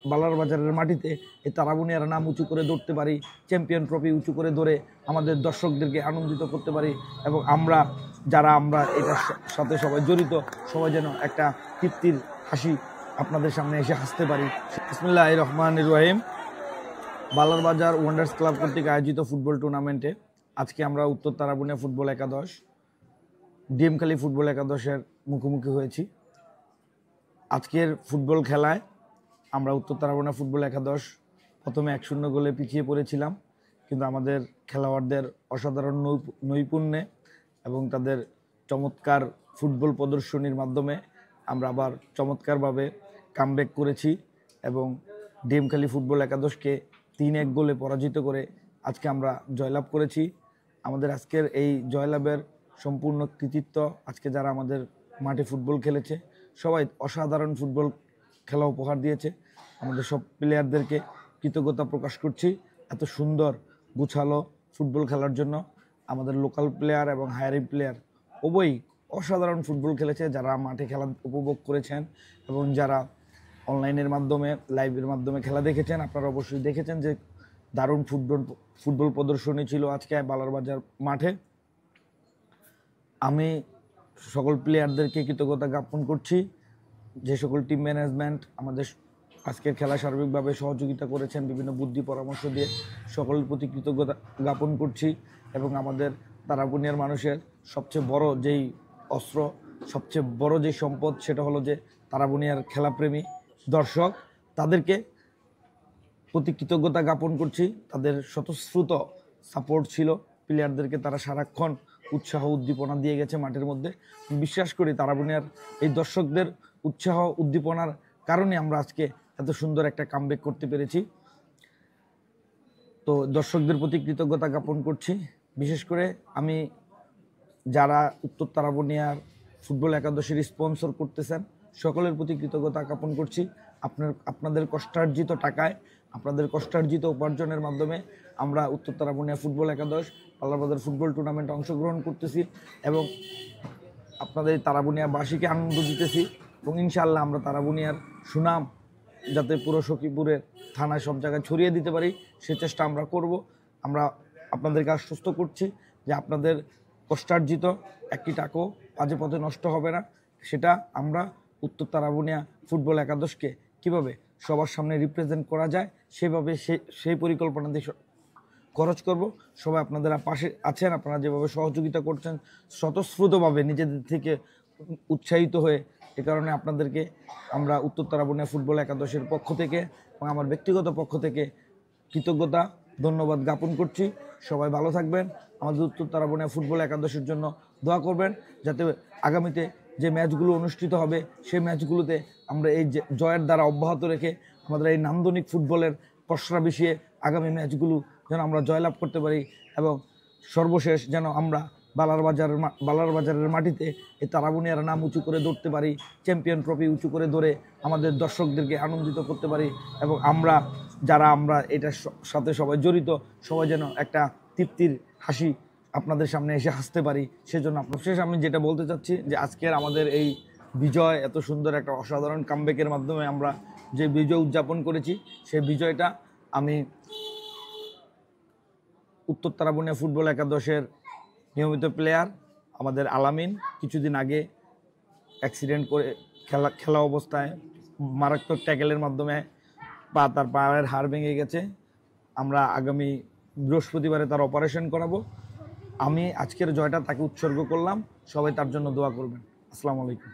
বালার বাজারের মাটিতে এই তারাবুনিয়ার নাম উঁচু করে ধরতে পারি, চ্যাম্পিয়ন ট্রফি উঁচু করে ধরে আমাদের দর্শকদেরকে আনন্দিত করতে পারি এবং যারা আমরা এটার সাথে সবাই জড়িত, সবাই যেন একটা তৃপ্তির হাসি আপনাদের সামনে এসে হাসতে পারি। বিসমিল্লাহির রহমানির রহিম। বালার বাজার ওয়ান্ডার্স ক্লাব কর্তৃক আয়োজিত ফুটবল টুর্নামেন্টে আজকে আমরা উত্তর তারাবুনিয়া ফুটবল একাদশ ডিএমখালী ফুটবল একাদশের মুখোমুখি হয়েছি। আজকের ফুটবল খেলায় আমরা উত্তর তারাবুনিয়া ফুটবল একাদশ প্রথমে 1-0 গোলে পিছিয়ে পড়েছিলাম, কিন্তু আমাদের খেলোয়াড়দের অসাধারণ নৈপুণ্যে এবং তাদের চমৎকার ফুটবল প্রদর্শনীর মাধ্যমে আমরা আবার চমৎকারভাবে কামব্যাক করেছি এবং ডিএমখালী ফুটবল একাদশকে 3-1 গোলে পরাজিত করে আজকে আমরা জয়লাভ করেছি। আমাদের আজকের এই জয়লাভের সম্পূর্ণ কৃতিত্ব আজকে যারা আমাদের মাঠে ফুটবল খেলেছে, সবাই অসাধারণ ফুটবল খেলা উপহার দিয়েছে। আমাদের সব প্লেয়ারদেরকে কৃতজ্ঞতা প্রকাশ করছি এত সুন্দর গুছালো ফুটবল খেলার জন্য। আমাদের লোকাল প্লেয়ার এবং হায়ারিং প্লেয়ার উভয়ই অসাধারণ ফুটবল খেলেছে। যারা মাঠে খেলা উপভোগ করেছেন এবং যারা অনলাইনের মাধ্যমে লাইভের মাধ্যমে খেলা দেখেছেন, আপনারা অবশ্যই দেখেছেন যে দারুণ ফুটবল প্রদর্শনী ছিল আজকে বালার বাজার মাঠে। আমি সকল প্লেয়ারদেরকে কৃতজ্ঞতা জ্ঞাপন করছি। যে সকল টিম ম্যানেজমেন্ট আমাদের আজকের খেলা সার্বিকভাবে সহযোগিতা করেছেন বিভিন্ন বুদ্ধি পরামর্শ দিয়ে, সকলের প্রতি কৃতজ্ঞতা জ্ঞাপন করছি। এবং আমাদের তারাবুনিয়ার মানুষের সবচেয়ে বড় যেই অস্ত্র, সবচেয়ে বড় যে সম্পদ, সেটা হলো যে তারাবুনিয়ার খেলাপ্রেমী দর্শক। তাদেরকে প্রতি কৃতজ্ঞতা জ্ঞাপন করছি। তাদের স্বতঃস্ফূর্ত সাপোর্ট ছিল প্লেয়ারদেরকে, তারা সারাক্ষণ উৎসাহ উদ্দীপনা দিয়ে গেছে মাঠের মধ্যে। বিশ্বাস করি তারাবুনিয়ার এই দর্শকদের উৎসাহ উদ্দীপনার কারণে আমরা আজকে এত সুন্দর একটা কামব্যাক করতে পেরেছি। তো দর্শকদের প্রতি কৃতজ্ঞতা জ্ঞাপন করছি। বিশেষ করে আমি যারা উত্তর তারাবুনিয়ার ফুটবল একাদশের স্পন্সর করতেছেন সকলের প্রতি কৃতজ্ঞতা জ্ঞাপন করছি। আপনাদের কষ্টার্জিত টাকায়, আপনাদের কষ্টার্জিত উপার্জনের মাধ্যমে আমরা উত্তর তারাবুনিয়া ফুটবল একাদশ বালার বাজার ফুটবল টুর্নামেন্টে অংশগ্রহণ করতেছি এবং আপনাদের তারাবুনিয়াবাসীকে আনন্দ দিতেছি এবং ইনশাআল্লাহ আমরা তারাবুনিয়ার সুনাম যাতে পুরো সখীপুরের থানায় সব জায়গায় ছড়িয়ে দিতে পারি সে চেষ্টা আমরা করব। আমরা আপনাদেরকে আশ্বস্ত করছি যে আপনাদের কষ্টার্জিত একটি টাকাও বাজে পথে নষ্ট হবে না। সেটা আমরা উত্তর তারাবুনিয়া ফুটবল একাদশকে কিভাবে সবার সামনে রিপ্রেজেন্ট করা যায় সেভাবে সেই পরিকল্পনা দিয়ে খরচ করব। সবাই আপনারা পাশে আছেন, আপনারা যেভাবে সহযোগিতা করছেন স্বতঃস্ফূর্তভাবে নিজেদের থেকে উৎসাহিত হয়ে, এ কারণে আপনাদেরকে আমরা উত্তর তারাবুনিয়া ফুটবল একাদশের পক্ষ থেকে এবং আমার ব্যক্তিগত পক্ষ থেকে কৃতজ্ঞতা ধন্যবাদ জ্ঞাপন করছি। সবাই ভালো থাকবেন। আমাদের উত্তর তারাবুনিয়া ফুটবল একাদশের জন্য দোয়া করবেন, যাতে আগামীতে যে ম্যাচগুলো অনুষ্ঠিত হবে সেই ম্যাচগুলোতে আমরা এই জয়ের দ্বারা অব্যাহত রেখে আমাদের এই নান্দনিক ফুটবলের পসরা বিষয়ে আগামী ম্যাচগুলো যেন আমরা জয়লাভ করতে পারি এবং সর্বশেষ যেন আমরা বালার বাজারের মাটিতে এই তারাবুনিয়ার নাম উঁচু করে ধরতে পারি, চ্যাম্পিয়ন ট্রফি উঁচু করে ধরে আমাদের দর্শকদেরকে আনন্দিত করতে পারি এবং যারা আমরা এটার সাথে সবাই জড়িত, সবাই যেন একটা তৃপ্তির হাসি আপনাদের সামনে এসে হাসতে পারি। সেজন্য শেষ আমি যেটা বলতে চাচ্ছি যে আজকের আমাদের এই বিজয়, এত সুন্দর একটা অসাধারণ কামব্যাকের মাধ্যমে আমরা যে বিজয় উদযাপন করেছি, সেই বিজয়টা আমি উত্তর তারাবুনিয়া ফুটবল একাদশের নিয়মিত প্লেয়ার আমাদের আলামিন কিছুদিন আগে অ্যাক্সিডেন্ট করে খেলা অবস্থায় মারাত্মক ট্যাকেলের মাধ্যমে তার পায়ের হাড় ভেঙে গেছে। আমরা আগামী বৃহস্পতিবারে তার অপারেশন করাবো। আমি আজকের জয়টা তাকে উৎসর্গ করলাম। সবাই তার জন্য দোয়া করবেন। আসসালামু আলাইকুম।